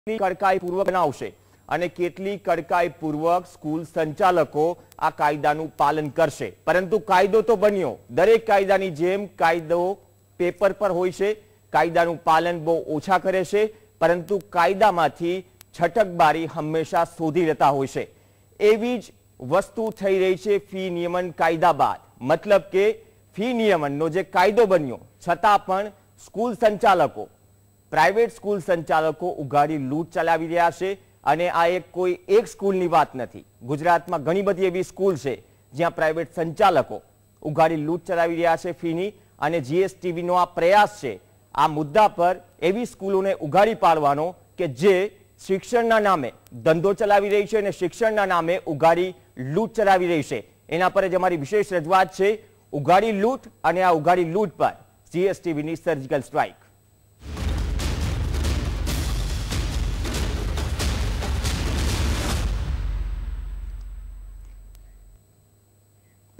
કડકાઈપૂર્વક બનાવશે અને કેટલી કડકાઈપૂર્વક સ્કૂલ સંચાલકો આ કાયદાનું પાલન કરશે। પરંતુ કાયદો તો બન્યો, દરેક કાયદાની જેમ કાયદો પેપર પર હોય છે, કાયદાનું પાલન બહુ ઓછા કરે છે, પરંતુ કાયદામાંથી છટકબારી હંમેશા શોધી લેતા હોય છે। એવી જ વસ્તુ થઈ રહી છે ફી નિયમન કાયદા બાદ। મતલબ કે ફી નિયમનનો જે કાયદો બન્યો છતાં પણ સ્કૂલ સંચાલકો, પ્રાઇવેટ સ્કૂલ સંચાલકો ઉઘાડી લૂંટ ચલાવી રહ્યા છે। અને આ કોઈ એક સ્કૂલની વાત નથી, ગુજરાતમાં ઘણી બધી એવી સ્કૂલ છે જ્યાં પ્રાઇવેટ સંચાલકો ઉઘાડી લૂંટ ચલાવી રહ્યા છે ફીની। અને જીએસટીવીનો આ પ્રયાસ છે આ મુદ્દા પર એવી સ્કૂલોને ઉઘાડી પાડવાનો કે જે શિક્ષણના નામે ધંધો ચલાવી રહી છે અને શિક્ષણના નામે ઉઘાડી લૂંટ ચલાવી રહી છે। એના પર જ અમારી વિશેષ રજૂઆત છે, ઉઘાડી લૂંટ અને આ ઉઘાડી લૂંટ પર જીએસટીવીની સર્જિકલ સ્ટ્રાઇક।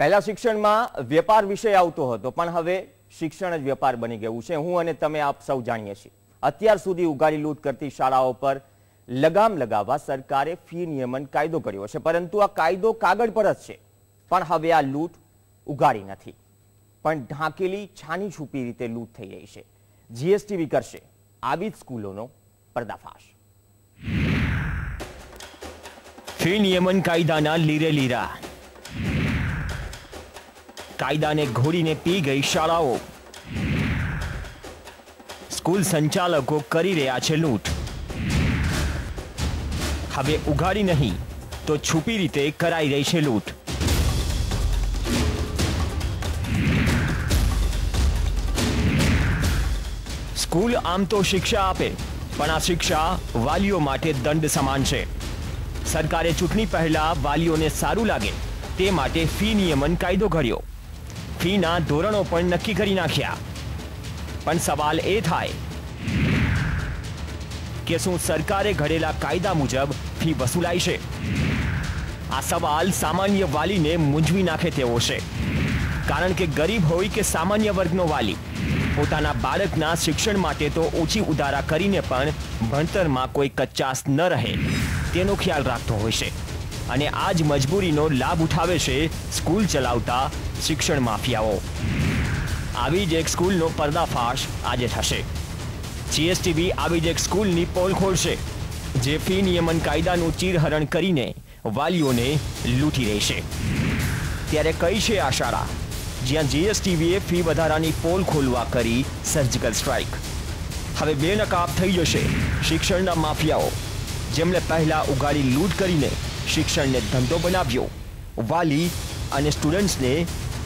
પહેલા શિક્ષણમાં વેપાર વિષય આવતો હતો, પણ હવે શિક્ષણ જ વેપાર બની ગયું છે। હું અને તમે આપ સૌ જાણીએ છીએ, અત્યાર સુધી ઉઘાડી લૂંટ કરતી શાળાઓ પર લગામ લગાવવા સરકારે ફી નિયમન કાયદો કર્યો છે, પરંતુ આ કાયદો કાગળ પર જ છે। પણ હવે આ લૂંટ ઉઘાડી નથી, પણ ઢાંકેલી છાની છૂપી રીતે લૂંટ થઈ રહી છે। જીએસટીવી કરશે આવી જ સ્કૂલોનો પર્દાફાશ। ફી નિયમન કાયદાના લીરે લીરા, કાયદાને ઘોડીને પી ગઈ શાળાઓ, સ્કૂલ સંચાલકો કરી રહ્યા છે લૂંટ। હવે ઉઘાડી નહીં તો છુપી રીતે કરાઈ રહી છે લૂંટ। સ્કૂલ આમ તો શિક્ષા આપે, પણ આ શિક્ષા વાલીઓ માટે દંડ સમાન છે। સરકારે ચૂંટણી પહેલા વાલીઓને સારું લાગે તે માટે ફી નિયમન કાયદો ઘડ્યો, ફીના ધોરણો પણ નક્કી કરી નાખ્યા। પણ સવાલ એ થાય કે શું સરકારે ઘડેલા કાયદા મુજબ ફી વસૂલાય છે? આ સવાલ સામાન્ય વાલીને મૂંઝવી નાખે તેવો છે, કારણ કે ગરીબ હોય કે સામાન્ય વર્ગનો વાલી પોતાના બાળકના શિક્ષણ માટે તો ઓછી ઉધારા કરીને પણ ભણતરમાં કોઈ કચાશ ન રહે તેનો ખ્યાલ રાખતો હોય છે। અને આ જ મજબૂરીનો લાભ ઉઠાવે છે સ્કૂલ ચલાવતા શિક્ષણ માફિયાઓ। આવી જ એક સ્કૂલનો પર્દાફાશ આજે થશે। જીએસટીવી આવી જ એક સ્કૂલની પોલ ખોલશે જે ફી નિયમન કાયદાનું ચીરહરણ કરીને વાલીઓને લૂંટી રહી છે। ત્યારે કઈ છે આ શાળા જ્યાં જીએસટીવીએ ફી વધારાની પોલ ખોલવા કરી સર્જિકલ સ્ટ્રાઇક? હવે બેનકાબ થઈ જશે શિક્ષણના માફિયાઓ, જેમણે પહેલા ઉઘાડી લૂંટ કરીને શિક્ષણને ધંધો બનાવ્યો, વાલી અને સ્ટુડન્ટ્સને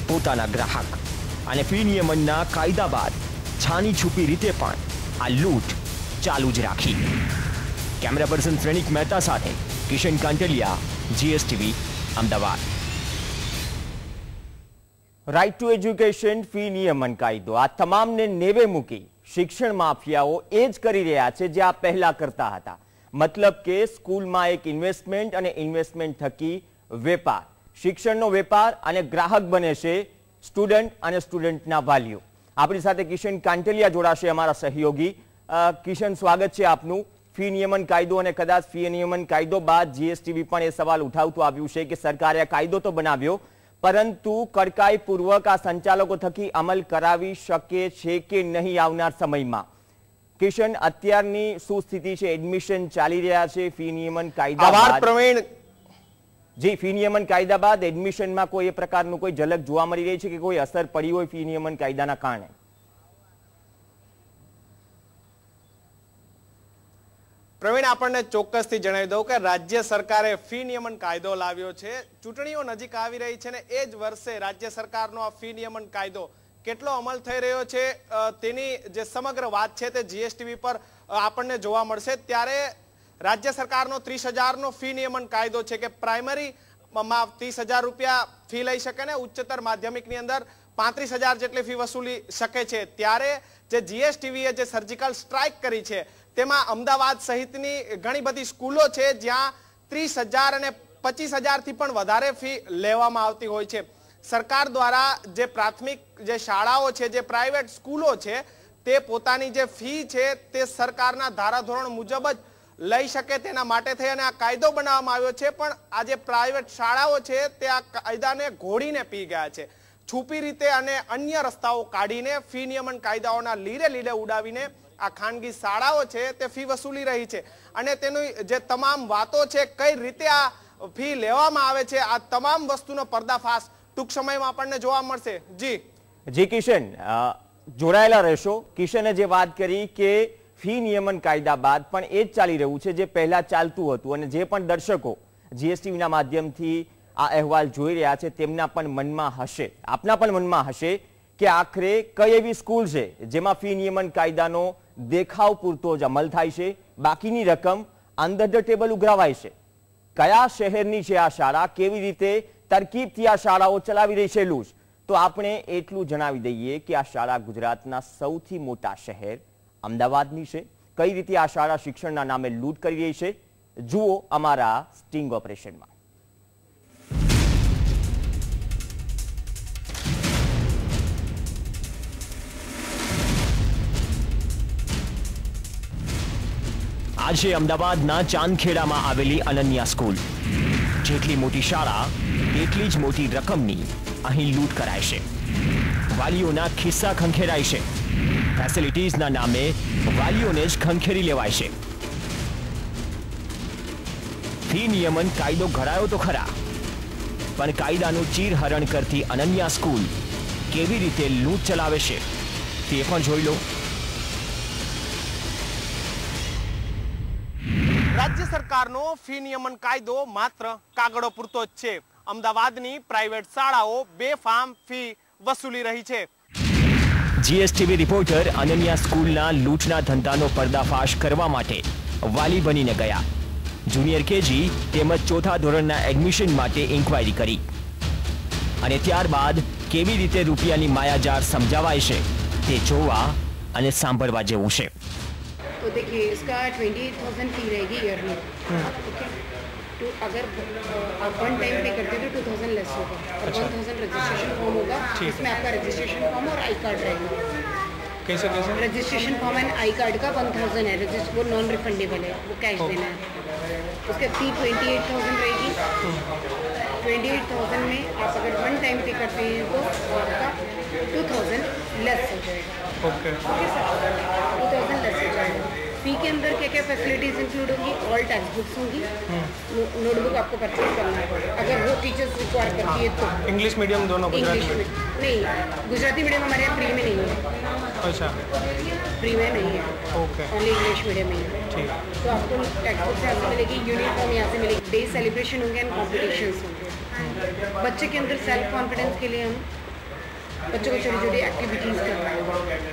પોતાના ગ્રાહક। અને ફી નિયમનના કાયદા બાદ છાની છુપી રીતે પણ આ લૂંટ ચાલુ જ રાખી। કેમેરા પર્સન શ્રેણિક મહેતા સાથે Kishan Kantaliya, GSTV, Ahmedabad. Right to education, fee નિયમન કાયદો, આ તમામને નેવે મૂકી શિક્ષણ માફિયાઓ એ જ કરી રહ્યા છે જે આ પહેલા કરતા હતા। મતલબ કે સ્કૂલમાં એક ઇન્વેસ્ટમેન્ટ અને ઇન્વેસ્ટમેન્ટ થકી વેપાર, શિક્ષણનો વેપાર, અને ગ્રાહક બને છે સ્ટુડન્ટ અને સ્ટુડન્ટના વાલીઓ। આપણી સાથે કિશન કાંટલિયા જોડાશે, અમારા સહયોગી। કિશન, સ્વાગત છે આપનું। ફી નિયમન કાયદો અને કદાચ ફી નિયમન કાયદો બાદ જીએસટીવી પણ એ સવાલ ઉઠાવતું આવ્યું છે કે સરકારે આ કાયદો તો બનાવ્યો, પરંતુ કડકાઈપૂર્વક આ સંચાલકો થકી અમલ કરાવી શકે છે કે નહીં આવનાર સમયમાં? કિશન, અત્યારની શું સ્થિતિ છે? એડમિશન ચાલી રહ્યા છે ફી નિયમન કાયદા બાદ? પ્રવીણ જી, ફી નિયમન કાયદા બાદ એડમિશનમાં કોઈ એ પ્રકારનું કોઈ ઝલક જોવા મળી રહી છે કે કોઈ અસર પડી હોય ફી નિયમન કાયદાના કારણે? પ્રવીણ, આપણને ચોક્કસથી જણાવી દઉં કે રાજ્ય સરકારે ફી નિયમન કાયદો લાવ્યો છે। ચૂંટણીઓ નજીક આવી રહી છે ને એ જ વર્ષે રાજ્ય સરકારનો આ ફી નિયમન કાયદો કેટલો અમલ થઈ રહ્યો છે તેની જે સમગ્ર વાત છે તે જીએસટીવી પર આપણને જોવા મળશે। ત્યારે રાજ્ય સરકારનો 30,000નો ફી નિયમન કાયદો છે કે પ્રાઇમરીમાં 30,000 રૂપિયા ફી લઈ શકે ને ઉચ્ચતર માધ્યમિકની અંદર 35,000 જેટલી ફી વસૂલી શકે છે। ત્યારે જે જીએસટીવીએ જે સર્જિકલ સ્ટ્રાઇક કરી છે તેમાં અમદાવાદ સહિતની ઘણી બધી સ્કૂલો છે જ્યાં 30,000 અને 25,000 થી પણ વધારે ફી લેવામાં આવતી હોય છે। સરકાર દ્વારા જે પ્રાથમિક જે શાળાઓ છે, જે પ્રાઇવેટ સ્કૂલો છે, તે પોતાની જે ફી છે તે સરકારના ધારાધોરણ મુજબ જ લઈ શકે તેના માટે થઈ અને આ કાયદો બનાવવામાં આવ્યો છે. પણ આ જે પ્રાઇવેટ શાળાઓ છે તે આ કાયદાને ઘોડીને પી ગયા છે. છુપી રીતે અને અન્ય રસ્તાઓ કાઢીને ફી નિયમન કાયદાઓના લીરે ઉડાવીને આ ખાનગી શાળાઓ છે તે ફી વસૂલી રહી છે. અને તેની જે તમામ વાતો છે, કઈ રીતે આ ફી લેવામાં આવે છે, આ તમામ વસ્તુનો પર્દાફાશ ટૂંક સમયમાં આપણને જોવા મળશે. જી કિશન, જોડાયેલા રહેશો. કિશને જે વાત કરી કે ફી નિયમન કાયદા બાદ પણ એ જ ચાલી રહ્યું છે જે પહેલા ચાલતું હતું, અને જે પણ દર્શકો જીએસટીવીના માધ્યમથી આ અહેવાલ જોઈ રહ્યા છે તેમના પણ મનમાં હશે, આપના પણ મનમાં હશે કે આખરે કઈ એવી સ્કૂલ છે જેમાં ફી નિયમન કાયદાનો દેખાવ પૂરતો જ અમલ થાય છે, બાકીની રકમ અંડર ધ ટેબલ ઉઘરાવાય છે. કયા શહેરની છે આ શાળા, કેવી રીતે તરકીબથી આ શાળાઓ ચલાવી રહી છે લૂંટ, તો આપણે એટલું જણાવી દઈએ કે આ શાળા ગુજરાતના સૌથી મોટા શહેર અમદાવાદની છે. કઈ રીતે આ શાળા શિક્ષણના નામે લૂંટ કરી રહી છે, જુઓ અમારા સ્ટિંગ ઓપરેશનમાં. આજે અમદાવાદના ચાંદખેડામાં આવેલી અનન્યા સ્કૂલ. જેટલી મોટી શાળા તેટલી જ મોટી રકમની અહીં લૂંટ કરાય છે. વાલીઓના ખિસ્સા ખંખેરાય છે. ફેસિલિટીઝના નામે વાલીઓને જ ખંખેરી લેવાય છે. ફી નિયમન કાયદો ઘડાયો તો ખરા, પણ કાયદાનું ચીરહરણ કરતી અનન્યા સ્કૂલ કેવી રીતે લૂંટ ચલાવે છે તે પણ જોઈ લો. રાજ્ય સરકારનો ફી નિયમન કાયદો માત્ર કાગળો પૂરતો જ છે. અમદાવાદની પ્રાઇવેટ શાળાઓ બેફામ ફી વસૂલી રહી છે. જીએસટીવી રિપોર્ટર અનન્યા સ્કૂલના લૂંટના ધંધાનો પર્દાફાશ કરવા માટે વાલી બનીને ગયા. જુનિયર કેજી તેમજ ચોથા ધોરણના એડમિશન માટે ઇન્ક્વાયરી કરી અને ત્યારબાદ કેવી રીતે રૂપિયાની માયાજાળ સમજાવાય છે તે જોવા અને સાંભળવા જેવું છે. तो देखिए इसका 28,000 फी रहेगी ईयरली. ओके, तो अगर आप वन टाइम पे करते हो तो 2,000 लेस होगा और 1,000 रजिस्ट्रेशन फॉर्म होगा. इसमें आपका रजिस्ट्रेशन फॉर्म और आई कार्ड रहेगा. कैसे registration form and I card का 1,000 है. रजिस्टर वो नॉन रिफंडेबल है, वो कैश देना है. उसके फी 28,000 रहेगी. 28,000 में आप अगर वन टाइम पे करते हैं तो आपका 2,000 लेस हो जाएगा. ओके सर, 2,000 लेस हो जाएगा. फी के अंदर क्या क्या फैसिलिटीज इंक्लूड होंगी? ऑल टेक्स्ट बुक्स होंगी. नोटबुक आपको परचेज करना है अगर वो टीचर्स रिक्वायर करती है तो. इंग्लिश मीडियम दोनों? इंग्लिश नहीं, गुजराती मीडियम हमारे यहाँ फ्री में नहीं है. अच्छा, फ्री में नहीं है. ओके, ओनली इंग्लिश मीडियम में है. ठीक. तो आपको टेक्स्ट बुक्स यहाँ से मिलेगी, यूनिफॉर्म यहाँ से मिलेगी. डे सेलिब्रेशन होंगे एंड कॉम्पिटिशन्स होंगे. बच्चे के अंदर सेल्फ कॉन्फिडेंस के लिए हम बच्चों को छोटी छोटी एक्टिविटीज़ करवाएंगे.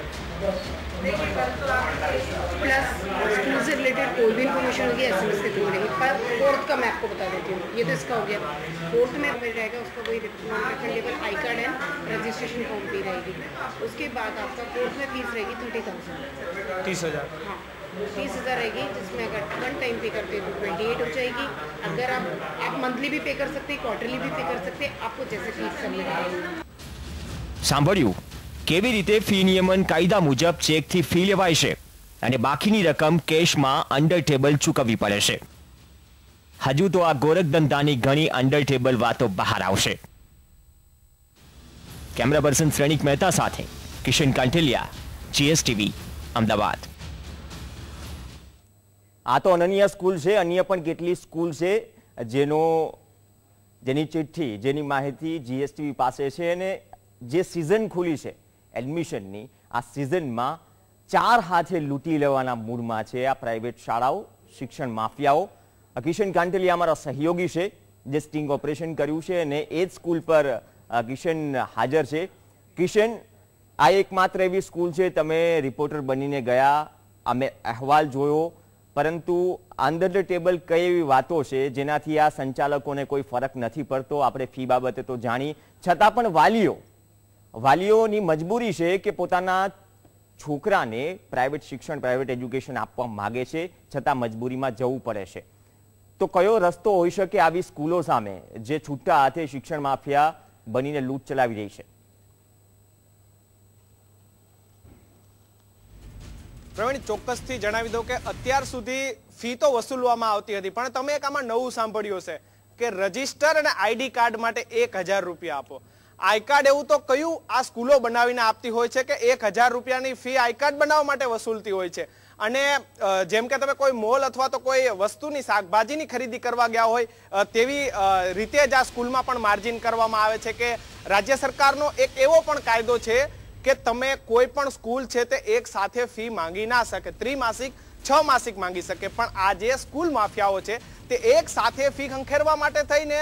प्लस स्कूल से रिलेटेड कोई भी इन्फॉर्मेशन होगी SMS के थ्रू मिलेगी. पर फोर्थ का मैं आपको बता देती हूँ. ये तो इसका हो गया. फोर्थ में मिल जाएगा उसका कोई refundable I card and registration form भी रहेगी. उसके बाद आपका फोर्थ में फीस रहेगी 30,000. 30,000. हाँ, 30,000 रहेगी, जिसमें अगर वन टाइम पे करते हैं तो 28 हो जाएगी. अगर आप मंथली भी पे कर सकते हैं, क्वार्टरली भी पे कर सकते हैं, आपको जैसे फीस करनी है. સાંભળ્યું કેવી રીતે ફી નિયમન કાયદા મુજબ ચેકથી ફી લેવાય છે અને બાકીની રકમ કેશમાં અંડર ટેબલ ચૂકવવી પડે છે. હજુ તો આ ગોરખધંધાની ઘણી અંડર ટેબલ વાતો બહાર આવશે. કેમેરા પર્સન શ્રેણિક મહેતા સાથે કિશન કાંઠેલિયા, જીએસટીવી, અમદાવાદ. આ તો અનન્યા સ્કૂલ છે. અન્ય પણ કેટલી સ્કૂલ છે જેની ચિઠ્ઠી, જેની માહિતી જીએસટીવી પાસે છે. અને જે સિઝન ખુલી છે એડમિશનની, આ સિઝનમાં 4 હાથે લૂંટી લેવાના મૂડમાં છે આ પ્રાઇવેટ શાળાઓ, શિક્ષણ માફિયાઓ. કિશન કાંટેલિયા અમારા સહયોગી છે જે સ્ટિંગ ઓપરેશન કર્યું છે અને એ જ સ્કૂલ પર કિશન હાજર છે. કિશન, આ એકમાત્ર એવી સ્કૂલ છે, તમે રિપોર્ટર બનીને ગયા, અમે અહેવાલ જોયો, પરંતુ અંડર ધ ટેબલ કઈ એવી વાતો છે જેનાથી આ સંચાલકોને કોઈ ફરક નથી પડતો? આપણે ફી બાબતે તો જાણી, છતાં પણ વાલીઓની મજબૂરી છે કે પોતાના છોકરાને પ્રાઇવેટ શિક્ષણ, પ્રાઇવેટ એજ્યુકેશન આપવા માગે છે, છતાં મજબૂરીમાં જવું પડે છે. તો કયો રસ્તો હોઈ શકે આવી સ્કૂલો સામે જે છૂટા હાથે શિક્ષણ માફિયા બનીને લૂંટ ચલાવી રહી છે? પ્રવીણ, ચોક્કસથી જણાવી દઉં કે અત્યાર સુધી ફી તો વસૂલવામાં આવતી હતી, પણ તમે એક આમાં નવું સાંભળ્યું છે કે રજીસ્ટર અને આઈડી કાર્ડ માટે 1000 રૂપિયા આપો. આઈ કાર્ડ એવું તો કયું આ સ્કૂલો બનાવીને આપતી હોય છે કે 1000 રૂપિયાની ફી આઈ કાર્ડ બનાવવા માટે વસૂલતી હોય છે. અને જેમ કે તમે કોઈ મોલ અથવા તો કોઈ વસ્તુની શાકભાજીની ખરીદી કરવા ગયા હોય તેવી રીતે જ આ સ્કૂલમાં પણ માર્જિન કરવામાં આવે છે કે રાજ્ય સરકારનો એક એવો પણ કાયદો છે કે તમે કોઈ પણ સ્કૂલ છે તે એક સાથે ફી માંગી ના શકે, ત્રિમાસિક 6 માસિક માંગી શકે. પણ આ જે સ્કૂલ માફિયાઓ છે તે એક સાથે ફી ખંખેરવા માટે થઈને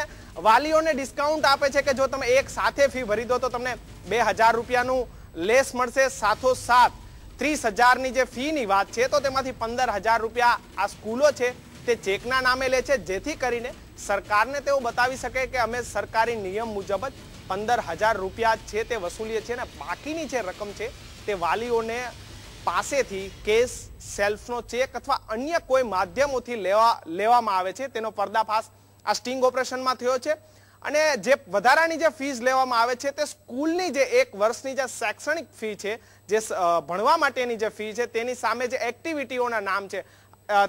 વાલીઓને ડિસ્કાઉન્ટ આપે છે કે જો તમે એક સાથે ફી ભરી દો તો તમને 2000 રૂપિયાનું લેસ મળશે. સાથોસાથ 30,000ની જે ફીની વાત છે તો તેમાંથી 15,000 રૂપિયા આ સ્કૂલો છે તે ચેકના નામે લે છે, જેથી કરીને સરકારને તેઓ બતાવી શકે કે અમે સરકારી નિયમ મુજબ જ 15,000 રૂપિયા છે તે વસૂલીએ છીએ અને બાકીની જે રકમ છે તે વાલીઓને પાસેથી કેશ, સેલ્ફનો ચેક અથવા અન્ય કોઈ માધ્યમોથી લેવામાં આવે છે. તેનો પર્દાફાશ આ સ્ટિંગ ઓપરેશનમાં થયો છે. અને જે વધારાની જે ફીસ લેવામાં આવે છે તે સ્કૂલની જે 1 વર્ષની જે શૈક્ષણિક ફી છે, જે ભણવા માટેની જે ફી છે તેની સામે જે એક્ટિવિટીઓના નામ છે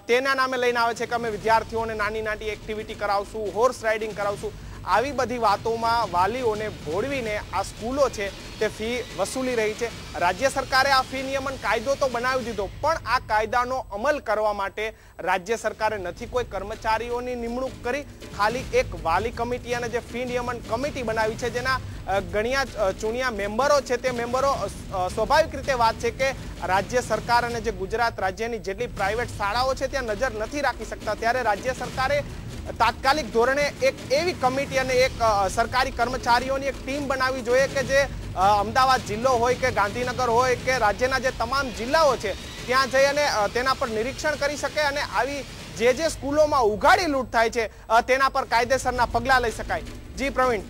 તેના નામે લઈને આવે છે કે અમે વિદ્યાર્થીઓને નાની નાની એક્ટિવિટી કરાવશું, હોર્સ રાઇડિંગ કરાવશું. આવી બધી વાતોમાં વાલીઓને ભોળવીને આ સ્કૂલો છે તે ફી વસૂલી રહી છે. રાજ્ય સરકારે આ ફી નિયમન કાયદો તો બનાવી દીધો, પણ આ કાયદાનો અમલ કરવા માટે રાજ્ય સરકારે નથી કોઈ કર્મચારીઓની નિમણૂક કરી, ખાલી એક વાલી કમિટી અને જે ફી નિયમન કમિટી બનાવી છે જેના ગણ્યા ચૂણ્યા મેમ્બરો છે તે મેમ્બરો સ્વાભાવિક રીતે વાત છે કે રાજ્ય સરકાર અને જે ગુજરાત રાજ્યની જેટલી પ્રાઇવેટ શાળાઓ છે ત્યાં નજર નથી રાખી શકતા. ત્યારે રાજ્ય સરકારે તાત્કાલિક ધોરણે એક એવી કમિટી અને એક સરકારી કર્મચારીઓની એક ટીમ બનાવવી જોઈએ કે જે અમદાવાદ જિલ્લો હોય કે ગાંધીનગર હોય કે રાજ્યના જે તમામ જિલ્લાઓ છે ત્યાં જઈ અને તેના પર નિરીક્ષણ કરી શકે અને આવી જે સ્કૂલોમાં ઉઘાડી લૂંટ થાય છે તેના પર કાયદેસરના પગલાં લઈ શકાય. જી પ્રવીણ.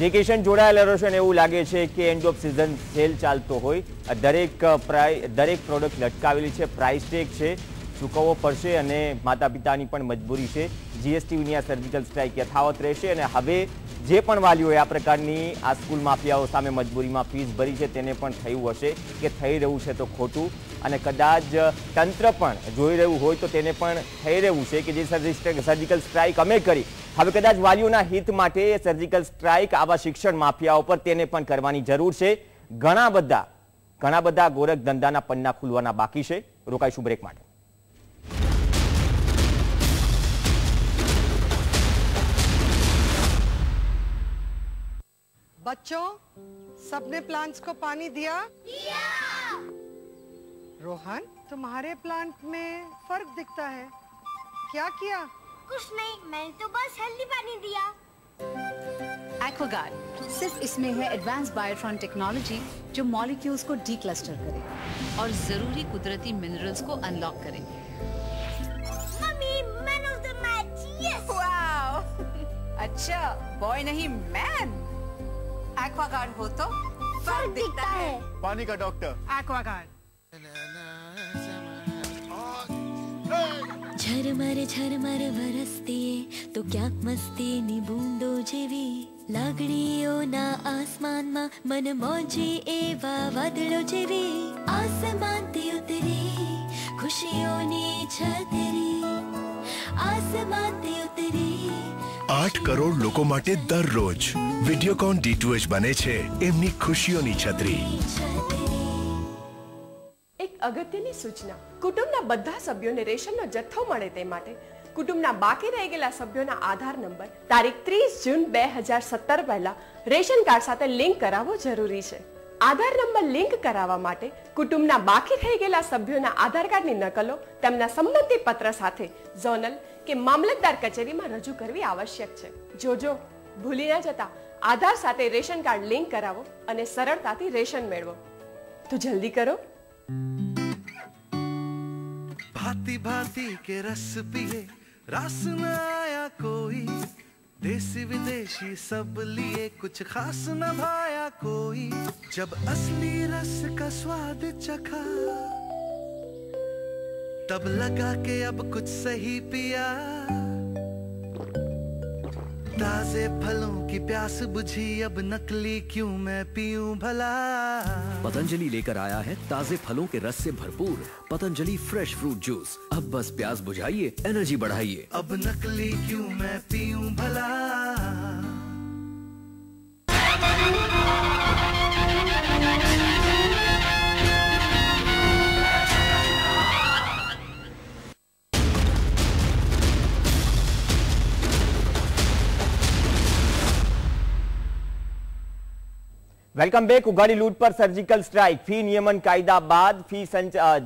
જે કિશન જોડાયેલા રહેશે અને એવું લાગે છે કે એન્ડ ઓફ સિઝન સેલ ચાલતો હોય, દરેક પ્રોડક્ટ લટકાવેલી છે, પ્રાઇસ ટેગ છે, ચૂકવવો પડશે અને માતા પિતાની પણ મજબૂરી છે. જીએસટીની આ સર્જિકલ સ્ટ્રાઇક યથાવત રહેશે અને હવે જે પણ વાલીઓએ આ પ્રકારની આ સ્કૂલ માફિયાઓ સામે મજબૂરીમાં ફીસ ભરી છે તેને પણ થયું હશે કે થઈ રહ્યું છે તો ખોટું, અને કદાચ તંત્ર પણ જોઈ રહ્યું હોય તો તેને પણ થઈ રહ્યું છે કે જે સર્જિકલ સ્ટ્રાઇક અમે કરી, હવે કદાચ વાલીઓના હિત માટે સર્જિકલ સ્ટ્રાઇક આવા શિક્ષણ માફિયાઓ પર તેને પણ કરવાની જરૂર છે. ઘણા બધા ગોરખ ધંધાના પન્ના ખુલવાના બાકી છે. રોકાઈશું બ્રેક માટે. बच्चों, सबने प्लांट्स को पानी दिया? दिया। रोहन, तुम्हारे प्लांट में फर्क दिखता है, क्या किया? कुछ नहीं, मैंने तो बस हेल्दी पानी दिया। एक्वागार्ड सिर्फ इसमें है एडवांस बायोट्रॉन टेक्नोलॉजी जो मॉलिक्यूल्स को डीक्लस्टर करे और जरूरी कुदरती मिनरल्स को अनलॉक करे. Mummy, man of the match, yes! Wow! अच्छा, बॉय नहीं मैन. एक्वागार्ड हो तो फर्क दिखता है. पानी का डॉक्टर एक्वागार्ड. झरमर વરસતી તો ક્યાંક મસ્તીની બૂંદો જેવી લાગણીઓના આસમાનમાં મન મોજે એવા વાદળો જેવી આસમાનથી ઉતરી ખુશીઓની છતરી આસમાનથી ઉતરી 8 કરોડ લોકો માટે દરરોજ વિડિયોકોન D2H બને છે એમની ખુશીઓની છત્રી. એક અગત્યની સૂચના, કુટુંબના બધા સભ્યોને રેશનનો જથ્થો મળે તે માટે કુટુંબના બાકી રહી ગયેલા સભ્યોના આધાર નંબર તારીખ 30 જૂન 2017 પહેલા રેશન કાર્ડ સાથે લિંક કરાવવો જરૂરી છે. આધાર નંબર લિંક કરાવવા માટે કુટુંબના બાકી રહી ગયેલા સભ્યોના આધાર કાર્ડની નકલો તેમના સંમતિ પત્ર સાથે ઝોનલ કે મામલતદાર કચેરીમાં રજૂ કરવી આવશ્યક છે. જોજો ભૂલી ન જતા આધાર સાથે રેશન કાર્ડ લિંક કરાવો અને સરળતાથી રેશન મેળવો. તો જલ્દી કરો. भांति भांति के रस पिए रस न आया कोई, देसी विदेशी सब लिए कुछ खास न भाया कोई, जब असली रस का स्वाद चखा तब लगा के अब कुछ सही पिया, ताजे फलों की प्यास बुझी, अब नकली क्यों मैं पीऊं भला। पतंजलि लेकर आया है ताजे फलों के रस से भरपूर पतंजलि फ्रेश फ्रूट जूस। अब बस प्यास बुझाइए, एनर्जी बढ़ाइए। अब नकली क्यों मैं पीऊं भला। Welcome back. ઉઘાડી લૂંટ પર સર્જિકલ સ્ટ્રાઇક. ફી નિયમન કાયદા બાદ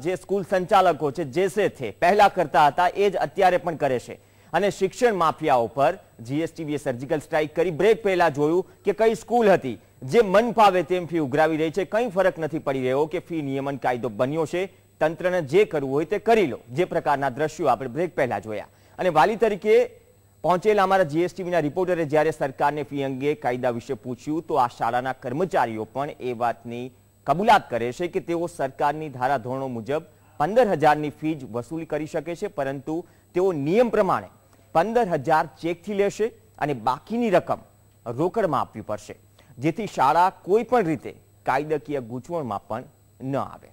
જે સ્કૂલ સંચાલકો છે જે પહેલા કરતા હતા એ જ અત્યારે પણ કરે છે અને શિક્ષણ માફિયાઓ પર જીએસટીવીએ સર્જિકલ સ્ટ્રાઇક કરી. બ્રેક પહેલા જોયું કે કઈ સ્કૂલ હતી જે મન ફાવે તેમ ફી ઉઘરાવી રહી છે. કંઈ ફરક નથી પડી રહ્યો કે ફી નિયમન કાયદો બન્યો છે, તંત્રને જે કરવું હોય તે કરી લો. જે પ્રકારના દ્રશ્યો આપણે બ્રેક પહેલા જોયા. અને વાલી તરીકે પહોંચેલા અમારા જીએસટીવીના રિપોર્ટરે જ્યારે સરકારને ફી અંગે કાયદા વિશે પૂછ્યું તો આ શાળાના કર્મચારીઓ પણ એ વાતની કબૂલાત કરે છે કે તેઓ સરકારની ધારાધોરણો મુજબ 15,000ની ફી વસૂલી કરી શકે છે, પરંતુ તેઓ નિયમ પ્રમાણે 15,000 ચેકથી લેશે અને બાકીની રકમ રોકડમાં આપવી પડશે, જેથી શાળા કોઈ પણ રીતે કાયદાકીય ગૂંચવણમાં પણ ન આવે.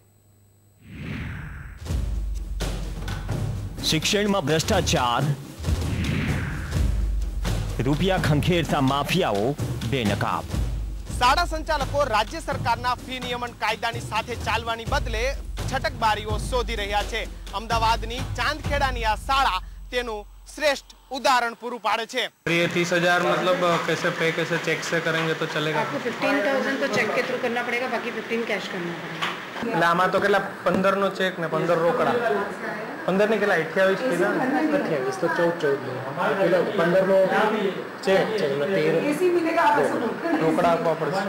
શિક્ષણમાં ભ્રષ્ટાચાર, રૂપિયા ખંખેરતા માફિયાઓ બેનકાબ. શાળા સંચાલકો રાજ્ય સરકારના ફી નિયમન કાયદાની સાથે ચાલવાની બદલે છટકબારીઓ શોધી રહ્યા છે. અમદાવાદની ચાંદખેડાની આ શાળા તેનું શ્રેષ્ઠ उदाहरण पूરું પાડે છે. ये 30,000 मतलब कैसे पे कैसे चेक से करेंगे तो चलेगा? आपको 15,000 तो चेक के थ्रू करना पड़ेगा, बाकी 15 कैश करना पड़ेगा. એટલે આમાં તો કેટલા 15 નો ચેક ને 15 રોકડા. 15 ને કેટલા 28 કીધા? 28 તો 14 પેલા 15 નો ચેક છે એટલે 13 રોકડા આપવા પડશે.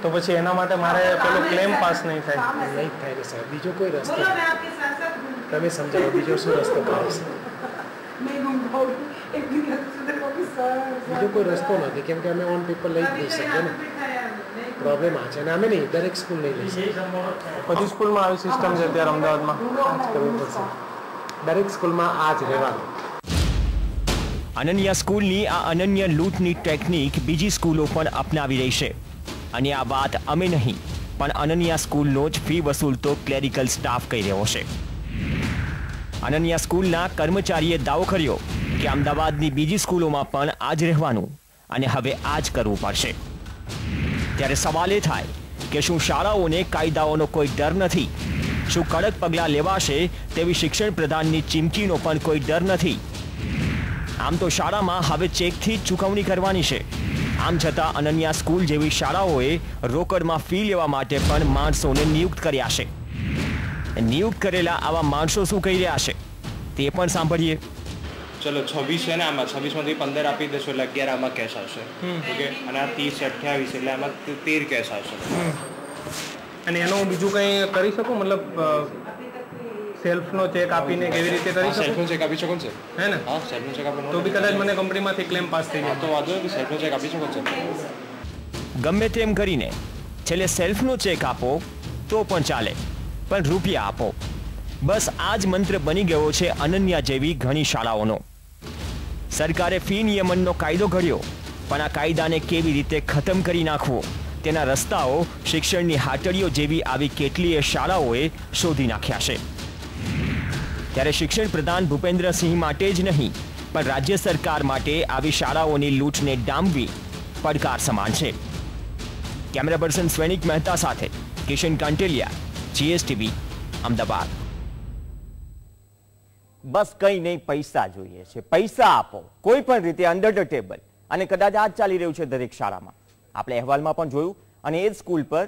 તો પછી એના માટે મારે પેલો ક્લેમ પાસ નહીં થાય. નહીં થાય ને સાહેબ, બીજો કોઈ રસ્તો તમે સમજાવો, બીજો શું રસ્તો કાઢશે? બીજો કોઈ રસ્તો નથી, કેમ કે અમે ઓન પેપર લઈ જ નહીં શકીએ ને. પ્રોબ્લેમ આ છે ને અમે નહીં, દરેક સ્કૂલ લઈ લઈશું. બધી સ્કૂલમાં આવી સિસ્ટમ છે અત્યારે અમદાવાદમાં. આ જ કરવું પડશે, દરેક સ્કૂલમાં આ જ રહેવાનું. અનન્યા સ્કૂલની આ અનન્ય લૂંટની ટેકનિક બીજી સ્કૂલો પણ અપનાવી રહી છે. અને આ વાત અમે નહીં પણ અનન્યા સ્કૂલનો જ ફી વસૂલતો ક્લેરિકલ સ્ટાફ કહી રહ્યો છે. અનન્યા સ્કૂલના કર્મચારીએ દાવો કર્યો કે અમદાવાદની બીજી સ્કૂલોમાં પણ આ જ રહેવાનું અને હવે આ જ કરવું પડશે. ત્યારે સવાલ એ થાય કે શું શાળાઓને કાયદાઓનો કોઈ ડર નથી? શું કડક પગલાં લેવાશે તેવી શિક્ષણ પ્રધાનની ચીમકીનો પણ કોઈ ડર નથી? આમ તો શાળામાં હવે ચેકથી જ ચૂકવણી કરવાની છે. આમ છતાં અનન્યા સ્કૂલ જેવી શાળાઓએ રોકડમાં ફી લેવા માટે પણ માણસોને નિયુક્ત કર્યા છે. નિયુક્ત કરેલા આવા માણસો શું કહી રહ્યા છે તે પણ સાંભળીએ. ચલો 26 છે ને, આમાં 26 માંથી 15 આપી દેશો એટલે 11 આમાં કેશ આવશે. ઓકે, અને આ 30 28 એટલે આમાં 13 કેશ આવશે. અને એનો બીજું કંઈ કરી શકું, મતલબ સેલ્ફનો ચેક આપીને કેવી રીતે કરી શકું? સેલ્ફનો ચેક આપી શકો છો હે ને? હા, સેલ્ફનો ચેક આપો તો બી કદાચ મને કંપનીમાંથી ક્લેમ પાસ થઈ જાય તો વાંધો નહીં, સેલ્ફનો ચેક આપી શકો છો. ગમે તેમ કરીને છેલ્લે સેલ્ફનો ચેક આપો તો પણ ચાલે, પણ રૂપિયા આપો. બસ આ જ મંત્ર બની ગયો છે અનન્યા જેવી ઘણી શાળાઓનો. સરકારે ફી નિયમનનો કાયદો ઘડ્યો, પણ આ કાયદાને કેવી રીતે ખતમ કરી નાખવો તેના રસ્તાઓ શિક્ષણની હાટડીઓ જેવી આવી કેટલીય શાળાઓએ શોધી નાખ્યા છે. ત્યારે શિક્ષણ પ્રધાન ભૂપેન્દ્રસિંહ માટે જ નહીં પણ રાજ્ય સરકાર માટે આવી શાળાઓની લૂંટને ડામવી પડકાર સમાન છે. કેમેરા પર્સન સ્વેનિક મહેતા સાથે કિશન કાંટેલિયા, જીએસટીવી, અમદાવાદ. બસ કંઈ નહીં, પૈસા જોઈએ છે. પૈસા આપો કોઈ પણ રીતે, અંડર ધ ટેબલ. અને કદાચ આ જ ચાલી રહ્યું છે દરેક શાળામાં. આપણે અહેવાલમાં પણ જોયું. અને એ જ સ્કૂલ પર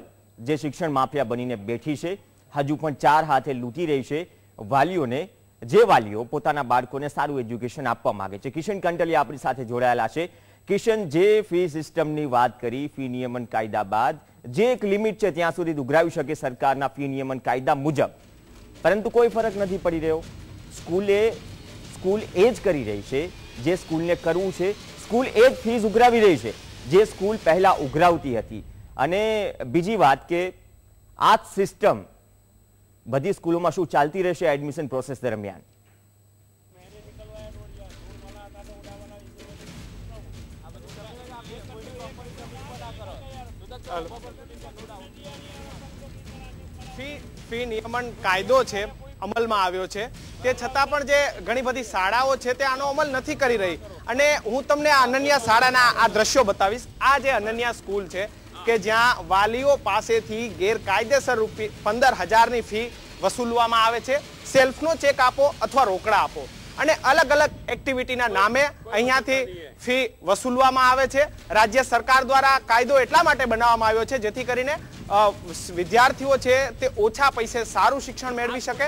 જે શિક્ષણ માફિયા બનીને બેઠી છે, હજુ પણ 4 હાથે લૂંટી રહી છે વાલીઓને, જે વાલીઓ પોતાના બાળકોને સારું એજ્યુકેશન આપવા માંગે છે. કિશન કંટલિયા આપણી સાથે જોડાયેલા છે. કિશન, જે ફી સિસ્ટમની વાત કરી ફી નિયમન કાયદા બાદ, જે એક લિમિટ છે ત્યાં સુધી ઉઘરાવી શકે સરકારના ફી નિયમન કાયદા મુજબ, પરંતુ કોઈ ફરક નથી પડી રહ્યો. સ્કૂલ એ જ કરી રહી છે જે સ્કૂલને કરવું છે. સ્કૂલ એ જ ફીસ ઉઘરાવી રહી છે જે સ્કૂલ પહેલા ઉઘરાવતી હતી. અને બીજી વાત કે આ સિસ્ટમ બધી સ્કૂલોમાં શું ચાલતી રહેશે એડમિશન પ્રોસેસ દરમિયાન? ફી નિયમન કાયદો છે અમલમાં આવ્યો છે, તે છતાં પણ જે ઘણી બધી શાળાઓ છે તે આનો અમલ નથી કરી રહી. અને હું તમને આ અનન્યા શાળાના આ દ્રશ્યો બતાવીશ. આ જે અનન્યા સ્કૂલ છે કે જ્યાં વાલીઓ પાસેથી ગેરકાયદેસર 15,000ની ફી વસૂલવામાં આવે છે. સેલ્ફનો ચેક આપો અથવા રોકડા આપો અને અલગ અલગ એક્ટિવિટીના નામે અહીંયાથી ફી વસૂલવામાં આવે છે. રાજ્ય સરકાર દ્વારા કાયદો એટલા માટે બનાવવામાં આવ્યો છે જેથી કરીને વિદ્યાર્થીઓ છે તે ઓછા પૈસે સારું શિક્ષણ મેળવી શકે,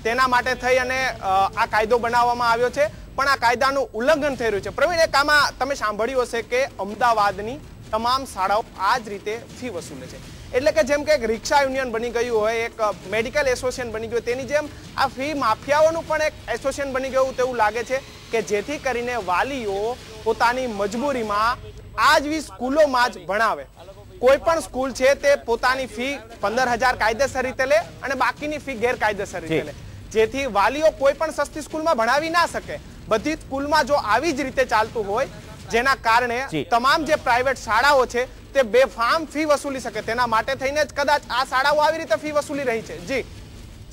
તેના માટે થઈ અને આ કાયદો બનાવવામાં આવ્યો છે. પણ આ કાયદાનું ઉલ્લંઘન થઈ રહ્યું છે. પ્રવીણ, એક આમાં તમે સાંભળ્યું હશે કે અમદાવાદની તમામ શાળાઓ આ જ રીતે ફી વસૂલે છે. એટલે કે જેમ કે એક રિક્ષા યુનિયન બની ગયું હોય, એક મેડિકલ એસોસિએશન બની ગયું, તેની જેમ આ ફી માફિયાઓનું પણ એક એસોસિએશન બની ગયું તેવું લાગે છે કે જેથી કરીને વાલીઓ પોતાની મજબૂરીમાં આ જ સ્કૂલોમાં જ ભણાવે. કોઈ પણ સ્કૂલ છે તે પોતાની ફી 15,000 કાયદેસર રીતે લે અને બાકીની ફી ગેરકાયદેસર રીતે લે, જેથી વાલીઓ કોઈ પણ સસ્તી સ્કૂલમાં ભણાવી ના શકે. બધી સ્કૂલમાં જો આવી જ રીતે ચાલતું હોય, જેના કારણે તમામ જે પ્રાઇવેટ શાળાઓ છે તે બેફામ ફી વસૂલી શકે, તેના માટે થઈને જ કદાચ આ શાળાઓ આવી રીતે ફી વસૂલી રહી છે.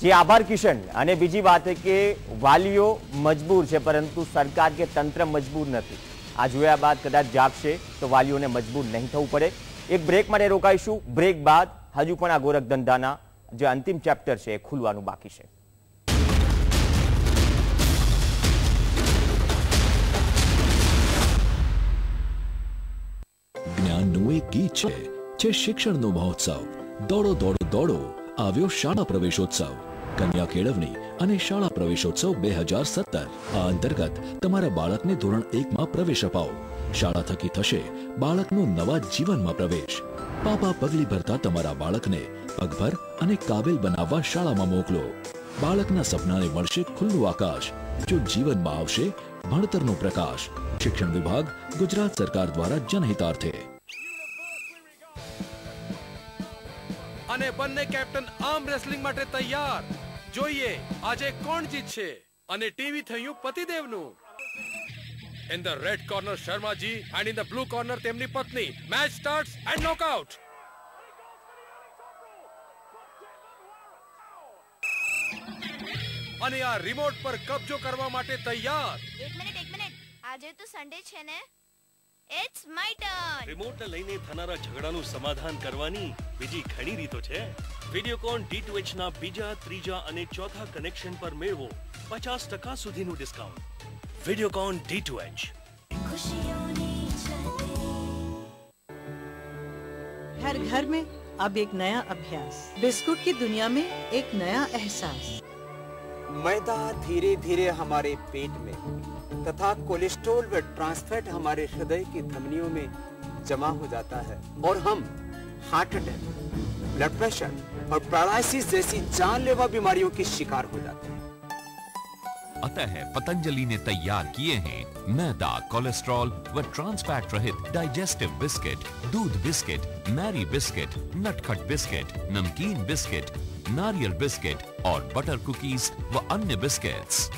જી આભાર કિશન. અને બીજી વાત કે વાલીઓ મજબૂર છે પરંતુ સરકાર કે તંત્ર મજબૂર નથી. આ જોયા બાદ કદાચ જાગશે તો વાલીઓને મજબૂર નહીં થવું પડે. એક બ્રેક માટે રોકાઈશું. બ્રેક બાદ હજુ પણ આ ગોરખ ધંધાના જે અંતિમ ચેપ્ટર છે એ ખુલવાનું બાકી છે. જ્ઞાનનું એક ગીત છે જે શિક્ષણનો મહોત્સવ. દોડો દોડો દોડો આવ્યો શાળા પ્રવેશોત્સવ. કન્યા કેળવણી અને શાળા પ્રવેશોત્સવ 2017. આ અંતર્ગત તમારા બાળકને ધોરણ 1માં પ્રવેશ અપાવો. શાળા થકી થશે બાળકનો નવા જીવનમાં પ્રવેશ. પાપા પગલી ભરતા તમારા બાળકને પગભર અને કાબિલ બનાવવા શાળામાં મોકલો. બાળકના સપનાને મળશે ખુલ્લું આકાશ જો જીવનમાં આવશે ભણતરનો પ્રકાશ. શિક્ષણ વિભાગ ગુજરાત સરકાર દ્વારા જનહિતાર્થે. અને બંને કેપ્ટન આર્મ રેસલિંગ માટે તૈયાર. જોઈએ આજે કોણ જીતશે. અને ટીવી થયું પતિદેવનું. In the red corner Sharmaji and in the blue corner તેમની પત્ની. Match starts and knockout. અને આ રિમોટ પર કબજો કરવા માટે તૈયાર. એક મિનિટ આજે તો સન્ડે છે ને. It's my turn. રિમોટને લઈને થનારા ઝઘડાનું સમાધાન કરવાની બીજી ઘણી રીતો છે. વિડિયોકોન D2H ના બીજા, ત્રીજા અને ચોથા કનેક્શન પર મેળવો 50% સુધીનું ડિસ્કાઉન્ટ. વિડિયોકોન D2H. हर घर में अब एक नया अभ्यास. बिस्कुट की दुनिया में एक नया एहसास. मैदा धीरे धीरे हमारे पेट में तथा कोलेस्ट्रॉल व ट्रांसफैट हमारे हृदय की धमनियों में जमा हो जाता है और हम हार्ट अटैक, ब्लड प्रेशर और पैरालिसिस जैसी जानलेवा बीमारियों के शिकार हो जाते हैं. अतः पतंजलि ने तैयार किए हैं मैदा, कोलेस्ट्रॉल व ट्रांसफैट रहित डाइजेस्टिव बिस्किट, दूध बिस्किट, मैरी बिस्किट, नटखट बिस्किट, नमकीन बिस्किट, नारियल बिस्किट और बटर कुकीज व अन्य बिस्किट्स.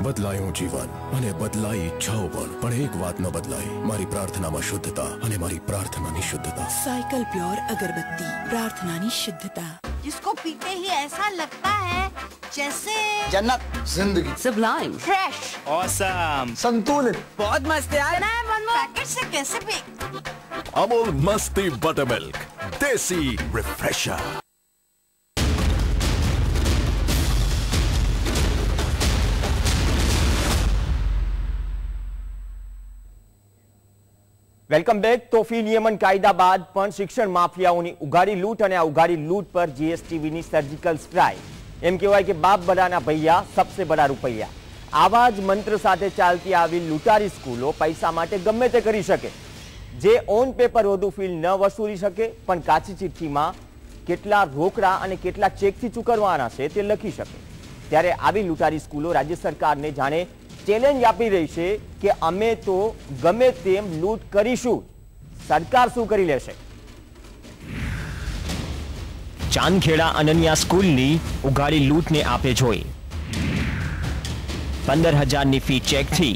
બદલાયું જીવન અને બદલાઈ ઈચ્છાઓ પણ એક વાત ન બદલાઈ, મારી પ્રાર્થનામાં શુદ્ધતા અને મારી પ્રાર્થનાની શુદ્ધતા. साइकिल प्योर अगरबत्ती, प्रार्थनानी शुद्धता. जिसको पीते ही ऐसा लगता है जैसे जन्नत, जिंदगी, सुब्लाइम, फ्रेश, ऑसम, संतुलित, बहुत मस्त यार. पैकेट से कैसे पी. अमूल मस्ती बटर मिल्क, देसी रिफ्रेशर. Welcome back. તો ફી નિયમન કાયદા બાદ પણ શિક્ષણ માફિયાઓની ઉઘાડી લૂંટ અને આ ઉઘાડી લૂંટ પર જીએસટીવીની સર્જિકલ સ્ટ્રાઇક. એમ કહેવાય કે બાપ બડાના ભૈયા સબસે બડા રૂપૈયા. આવા જ મંત્ર સાથે ચાલતી આવી લૂંટારી સ્કૂલો પૈસા માટે ગમે તે કરી શકે. જે ઓન પેપર વધુ ફી ન વસૂલી શકે પણ કાચી ચિઠ્ઠીમાં કેટલા રોકડા અને કેટલા ચેકથી ચૂકવવાના છે તે લખી શકે. ત્યારે આવી લૂંટારી સ્કૂલો રાજ્ય સરકારને જાણે ચેલેન્જ આપી રહી છે કે અમે તો ગમે તેમ લૂંટ કરીશું, સરકાર શું કરી લેશે. ચાંદખેડા અનન્યા સ્કૂલની ઉઘાડી લૂંટને આપે જોઈ. 15,000ની ફી ચેકથી,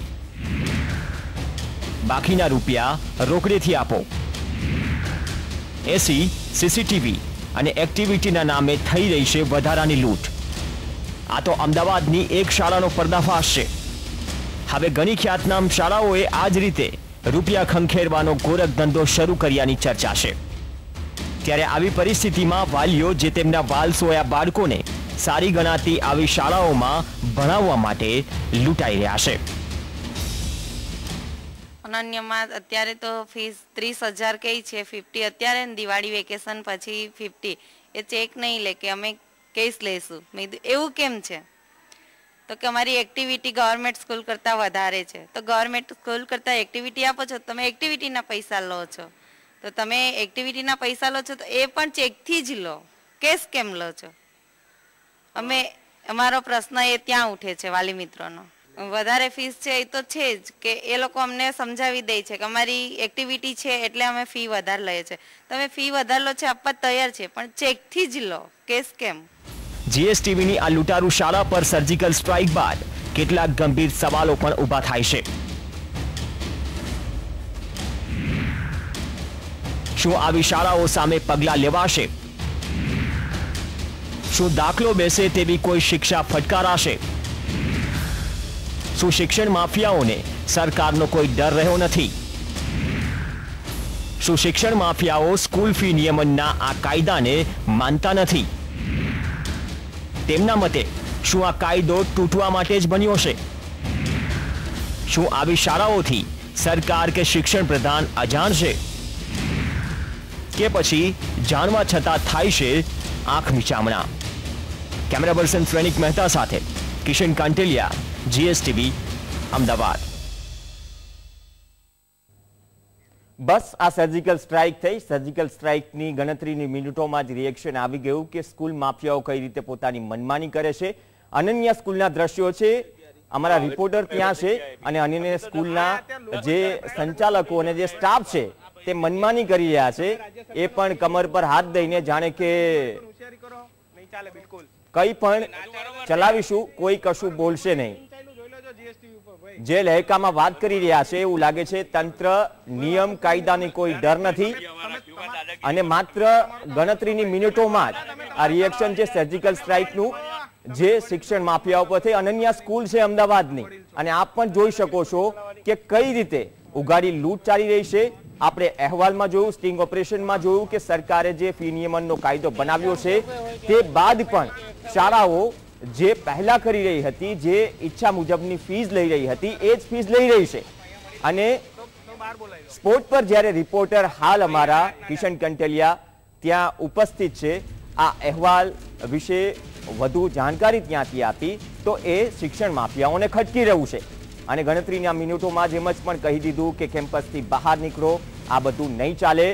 બાકીના રૂપિયા રોકડેથી આપો. એસી, સીસીટીવી અને એક્ટિવિટીના નામે થઈ રહી છે વધારાની લૂંટ. આ તો અમદાવાદની એક શાળાનો પર્દાફાશ છે. હવે ઘણી ખ્યાતનામ શાળાઓએ આ જ રીતે રૂપિયા ખંખેરવાનો ગોરખ ધંધો શરૂ કર્યાની ચર્ચા છે. ત્યારે આવી પરિસ્થિતિમાં વાલીઓ જે તેમના વાલસોયા બાળકોને સારી ગણાતી આવી શાળાઓમાં ભણાવવા માટે લૂંટાઈ રહ્યા છે. અનન્યમાં અત્યારે તો ફીસ 30,000 કઈ છે, 50 અત્યારે દિવાળી વેકેશન પછી 50. એ ચેક નહીં લે કે અમે કેસ લઈશું. મેં કીધું એવું કેમ છે? તો કે અમારી એક્ટિવિટી ગવર્મેન્ટ સ્કૂલ કરતાં વધારે છે. તો ગવર્મેન્ટ સ્કૂલ કરતાં એક્ટિવિટી આપો છો, તમે એક્ટિવિટીના પૈસા લો છો. તો તમે એક્ટિવિટીના પૈસા લો છો તો એ પણ ચેકથી જ લો, કેસ કેમ લો છો? અમારો પ્રશ્ન એ ત્યાં ઉઠે છે વાલી મિત્રોનો. વધારે ફીસ છે એ તો છે જ કે એ લોકો અમને સમજાવી દે છે કે અમારી એક્ટિવિટી છે એટલે અમે ફી વધારે લઈએ છીએ. તમે ફી વધારે લો છે આપવા તૈયાર છે પણ ચેકથી જ લો, કેસ કેમ? જીએસટીવીની આ લૂંટારૂ શાળા પર સર્જિકલ સ્ટ્રાઇક બાદ કેટલાક ગંભીર સવાલો પણ ઊભા થાય છે. શું આવી શાળાઓ સામે પગલાં લેવાશે? શું દાખલો બેસે તેવી કોઈ શિક્ષા ફટકારાશે? શું શિક્ષણ માફિયાઓને સરકારનો કોઈ ડર રહ્યો નથી? શું શિક્ષણ માફિયાઓ સ્કૂલ ફી નિયમનના આ કાયદાને માનતા નથી? તેમના મતે શું આ કાયદો તૂટવા માટે જ બન્યો છે? શું આવી શાળાઓથી સરકાર કે શિક્ષણ પ્રધાન અજાણ છે કે પછી જાણવા છતાં થાય છે આંખ મીચામણા? કેમેરા પર્સન શ્રેણિક મહેતા સાથે કિશન કાંટેલિયા, જીએસટીવી, અમદાવાદ. બસ આ સર્જિકલ સ્ટ્રાઇક થઈ. સર્જિકલ સ્ટ્રાઇકની ગણતરીની મિનિટોમાં જ રિએક્શન આવી ગયું કે સ્કૂલ માફિયાઓ કઈ રીતે પોતાની મનમાની કરે છે. અનન્ય સ્કૂલના દ્રશ્યો છે, અમારા રિપોર્ટર ત્યાં છે અને અનન્ય સ્કૂલના જે સંચાલકો અને જે સ્ટાફ છે તે મનમાની કરી રહ્યા છે. એ પણ કમર પર હાથ દઈને જાણે કે કઈ પણ ચલાવીશું, કોઈ કશું બોલશે નહીં. જે લહેકામાં વાત કરી રહ્યા છે એવું લાગે છે તંત્ર નિયમ કાયદાની કોઈ ડર નથી અને માત્ર ગણતરીની મિનિટોમાં જ આ રિએક્શન છે સર્જિકલ સ્ટ્રાઇકનું જે શિક્ષણ માફિયાઓ પર થઈ. અનન્ય સ્કૂલ છે અમદાવાદની અને આપ પણ જોઈ શકો છો કે કઈ રીતે ઉઘાડી લૂંટ ચાલી રહી છે. આપણે અહેવાલમાં જોયું, સ્ટિંગ ઓપરેશનમાં જોયું કે સરકારે જે ફી નિયમનનો કાયદો બનાવ્યો છે તે બાદ પણ શાળાઓ જે પહેલા કરી રહી હતી, જે ઈચ્છા મુજબની ફીસ લઈ રહી હતી એ જ ફીસ લઈ રહી છે. અને સ્પોટ પર જ્યારે રિપોર્ટર હાલ અમારા કિશન કંટેલિયા ત્યાં ઉપસ્થિત છે, આ અહેવાલ વિશે વધુ જાણકારી ત્યાંથી આપી તો એ શિક્ષણ માફિયાઓને ખટકી રહ્યું છે. અને ગણતરીના મિનિટોમાં જેમ જ પણ કહી દીધું કે કેમ્પસથી બહાર નીકળો, આ બધું નહીં ચાલે.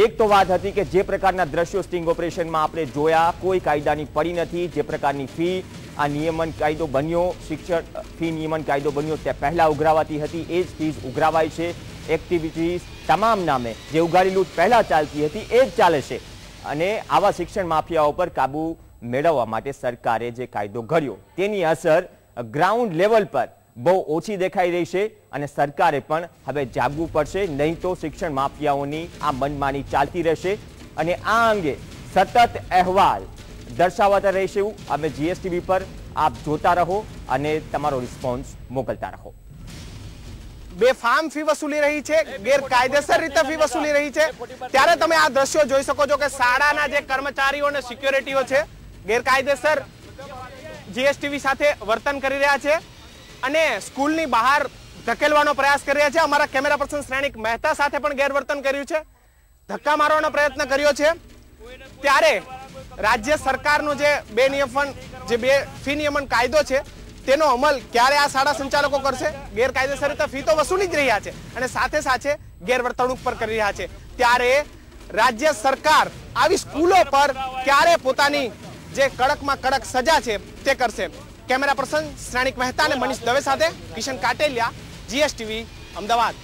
એક તો વાત હતી કે જે પ્રકારના દ્રશ્યો સ્ટિંગ ઓપરેશનમાં આપણે જોયા, કોઈ કાયદાની પડી નથી. જે પ્રકારની ફી આ નિયમન કાયદો બન્યો, શિક્ષણ ફી નિયમન કાયદો બન્યો તે પહેલા ઉઘરાવાતી હતી એ જ ફીસ ઉઘરાવાય છે. એક્ટિવિટીઝ તમામ નામે જે ઉઘાડી લૂંટ પહેલા ચાલતી હતી એ જ ચાલે છે. અને આવા શિક્ષણ માફિયાઓ પર કાબુ મેળવવા માટે સરકારે જે કાયદો ઘડ્યો તેની અસર ગ્રાઉન્ડ લેવલ પર બહુ ઓછી દેખાઈ રહી છે અને સરકારે પણ હવે જાગવું પડશે, નહીં તો શિક્ષણ માફિયાઓની આ મનમાની ચાલતી રહેશે. અને આ અંગે સતત અહેવાલ દર્શાવતા રહીશું અમે જીએસટીવી પર. આપ જોતા રહો અને તમારો રિસ્પોન્સ મોકલતા રહો. બેફામ ફી વસૂલી રહી છે, ગેરકાયદેસર રીતે ફી વસૂલી રહી છે, ત્યારે તમે આ દ્રશ્યો જોઈ શકો છો કે શાળાના જે કર્મચારીઓ અને સિક્યોરિટીઓ છે ગેરકાયદેસર જીએસટીવી સાથે વર્તન કરી રહ્યા છે અને સ્કૂલની બહાર ધકેલવાનો પ્રયાસ કરી રહ્યા છે. અમારા કેમેરા પર્સન શ્રેણિક મહેતા સાથે પણ ગેરવર્તન કર્યું છે, ધક્કા મારવાનો પ્રયત્ન કર્યો છે. ત્યારે રાજ્ય સરકારનો જે બે ફી નિયમન કાયદો છે તેનો અમલ ક્યારે આ શાળા સંચાલકો કરશે? ગેરકાયદેસર રીતે ફી તો વસૂલી જ રહ્યા છે અને સાથે સાથે ગેરવર્તણૂક પર કરી રહ્યા છે. ત્યારે રાજ્ય સરકાર આવી સ્કૂલો પર ક્યારે પોતાની જે કડકમાં કડક સજા છે તે કરશે? કેમેરા પર્સન શ્રેણિક મહેતા અને મનીષ દવે સાથે Kishan Kateliya, GSTV, Ahmedabad.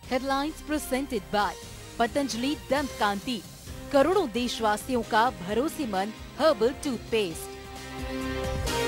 Headlines presented by Patanjali दंत कांति, करोड़ों देशवासियों का भरोसेमंद हर्बल टूथपेस्ट.